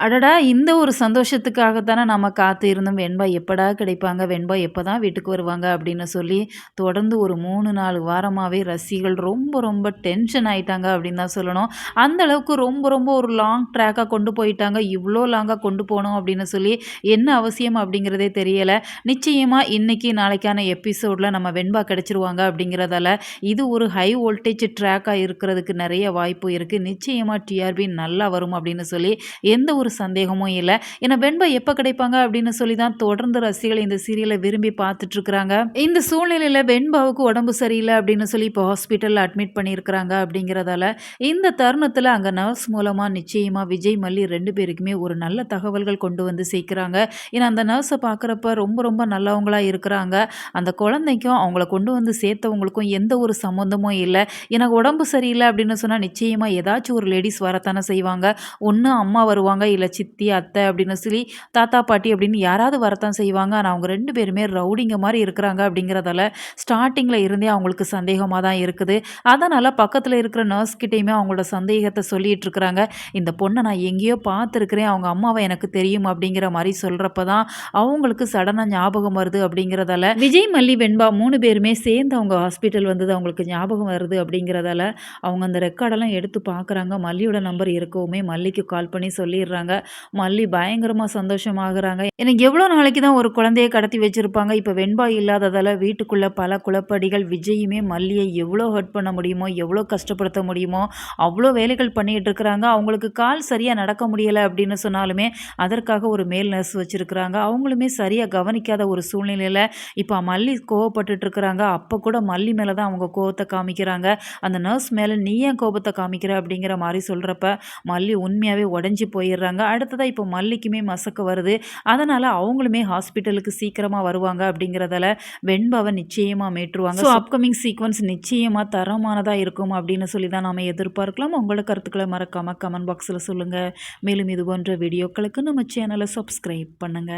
அடடா! இந்த ஒரு சந்தோஷத்துக்காக தானே நம்ம காத்து இருந்தோம். வெண்பா எப்படா கிடைப்பாங்க? வெண்பா எப்பதான் வீட்டுக்கு வருவாங்க? அப்படின்னு சொல்லி தொடர்ந்து ஒரு 3, 4 வாரமாவே ரசிகர்கள் ரொம்ப ரொம்ப டென்ஷன் ஆயிட்டாங்க அப்படின்னு தான் சொல்லணும். அந்த அளவுக்கு ரொம்ப ரொம்ப ஒரு லாங் ட்ராக்கா கொண்டு போயிட்டாங்க. இவ்ளோ லாங்கா கொண்டு போணும் அப்படின்னு சொல்லி என்ன அவசியம் அப்படிங்கிறதே தெரியல. நிச்சயமா இன்னைக்கு, நாளைக்கான எபிசோட்ல நம்ம வெண்பா கிடைச்சிருவாங்க அப்படிங்கிறதால, இது ஒரு ஹை வோல்டேஜ் ட்ராக்கா இருக்கிறதுக்கு நெறைய வாய்ப்பு இருக்கு. நிச்சயமா டிஆர்பி நல்லா வரும் அப்படின்னு சொல்லி எந்த ஒரு சந்தேகமும் இல்ல. ஏன்னா வெண்பா எப்ப கிடைப்பாங்க அப்படின்னு சொல்லி தான் தொடர்ந்து ரசிகர்கள் இந்த சீரியல விரும்பி பார்த்துட்டு இருக்கிறாங்க. இந்த சூழ்நிலையில வெண்பாவுக்கு உடம்பு சரியில்ல அப்படின்னு சொல்லி இப்போ ஹாஸ்பிட்டல்ல அட்மிட் பண்ணியிருக்கிறாங்க அப்படிங்கிறதால, இந்த தருணத்தில அங்க நர்ஸ் மூலமா நிச்சயமா விஜய், மல்லி 2 பேருக்குமே ஒரு நல்ல தகவல்கள் கொண்டு வந்து சேர்க்கிறாங்க. ஏன்னா அந்த நர்ஸ பார்க்குறப்ப ரொம்ப ரொம்ப நல்லவங்களா இருக்கிறாங்க. அந்த குழந்தைக்கும் அவங்கள கொண்டு வந்து சேர்த்தவங்களுக்கும் எந்த ஒரு சம்மந்தமும் இல்ல. எனக்கு உடம்பு சரியில்ல அப்படின்னு சொன்னா நிச்சயமா ஏதாச்சும் ஒரு லேடீஸ் வரத்தானே செய்வாங்க. ஒண்ணு அம்மா வருவாங்க, இல்ல சித்தி, அத்தை அப்படின்னு சொல்லி தாத்தா, பாட்டி அப்படின்னு யாராவது வரத்தான் செய்வாங்க. ஆனா அவங்க 2 பேருமே ரவுடிங்க மாரி இருக்கிறாங்க அப்படிங்கிறதால, ஸ்டார்ட்டிங்ல இருந்தே அவங்களுக்கு சந்தேகமா தான் இருக்குது. அதனால பக்கத்துல இருக்கிற நர்ஸ் கிட்டயுமே அவங்களோட சந்தேகத்த சொல்லிட்டு இருக்கிறாங்க. இந்த பொண்ண நான் எங்கேயோ பார்த்துருக்கிறேன். அவங்க அம்மாவ எனக்கு தெரியும் அப்படிங்கிற மாரி சொல்றப்ப தான் அவங்களுக்கு சடனா ஞாபகம் வருது அப்படிங்கிறதால, விஜய், மல்லி, வெண்பா 3 பேருமே சேர்ந்து அவங்க ஹாஸ்பிட்டல் வந்தது அவங்களுக்கு ஞாபகம் வருது அப்படிங்கிறதால, அவங்க அந்த ரெக்கார்டெல்லாம் எடுத்து பார்க்குறாங்க. மல்லியோட நம்பர் இருக்கவுமே மல்லிக்கு கால் பண்ணி சொல்லிடுறாங்க. மல்லி பயங்கரமா சந்தோஷமாகுறாங்க. எனக்கு எவ்வளோ நாளைக்கு தான் ஒரு குழந்தைய கடத்தி வச்சிருப்பாங்க. இப்ப வெண்பா இல்லாததால வீட்டுக்குள்ள பல குழப்படிகள். விஜயுமே மல்லிய எவ்வளோ ஹர்ட் பண்ண முடியுமோ, எவ்வளோ கஷ்டப்படுத்த முடியுமோ, அவ்வளோ வேலைகள் பண்ணிட்டு இருக்கிறாங்க. அவங்களுக்கு கால் சரியா நடக்க முடியல அப்படின்னு சொன்னாலுமே, அதற்காக ஒரு மேல் நர்ஸ் வச்சிருக்கிறாங்க. அவங்களுமே சரியா கவனிக்காத ஒரு சூழ்நிலையில இப்ப மல்லி கோவப்பட்டுட்டு இருக்கிறாங்க. அப்ப கூட மல்லி மேல தான் அவங்க கோவத்த காமிக்கிறாங்க. அந்த நர்ஸ் மேல "நீ ஏன் கோபத்த காமிக்கிற?" அப்படிங்கிற மாரி சொல்றப்ப, மல்லி உண்மையாவே உடைஞ்சு போயிடுறாங்க. அடுத்ததா இப்போ மல்லிக்குமே மசக்க வருது. அதனால அவங்களுமே ஹாஸ்பிட்டலுக்கு சீக்கிரமா வருவாங்க அப்படிங்கிறதால வெண்பாவ நிச்சயமா மீட்டுருவாங்க. ஸோ அப்கமிங் சீக்வென்ஸ் நிச்சயமா தரமானதா இருக்கும் அப்படின்னு சொல்லி தான் நாம எதிர்பார்க்கலாம். உங்களோட கருத்துக்கள மறக்காம கமெண்ட் பாக்ஸ்ல சொல்லுங்க. மேலும் இது போன்ற வீடியோக்களுக்கு நம்ம சேனல சப்ஸ்கிரைப் பண்ணுங்க.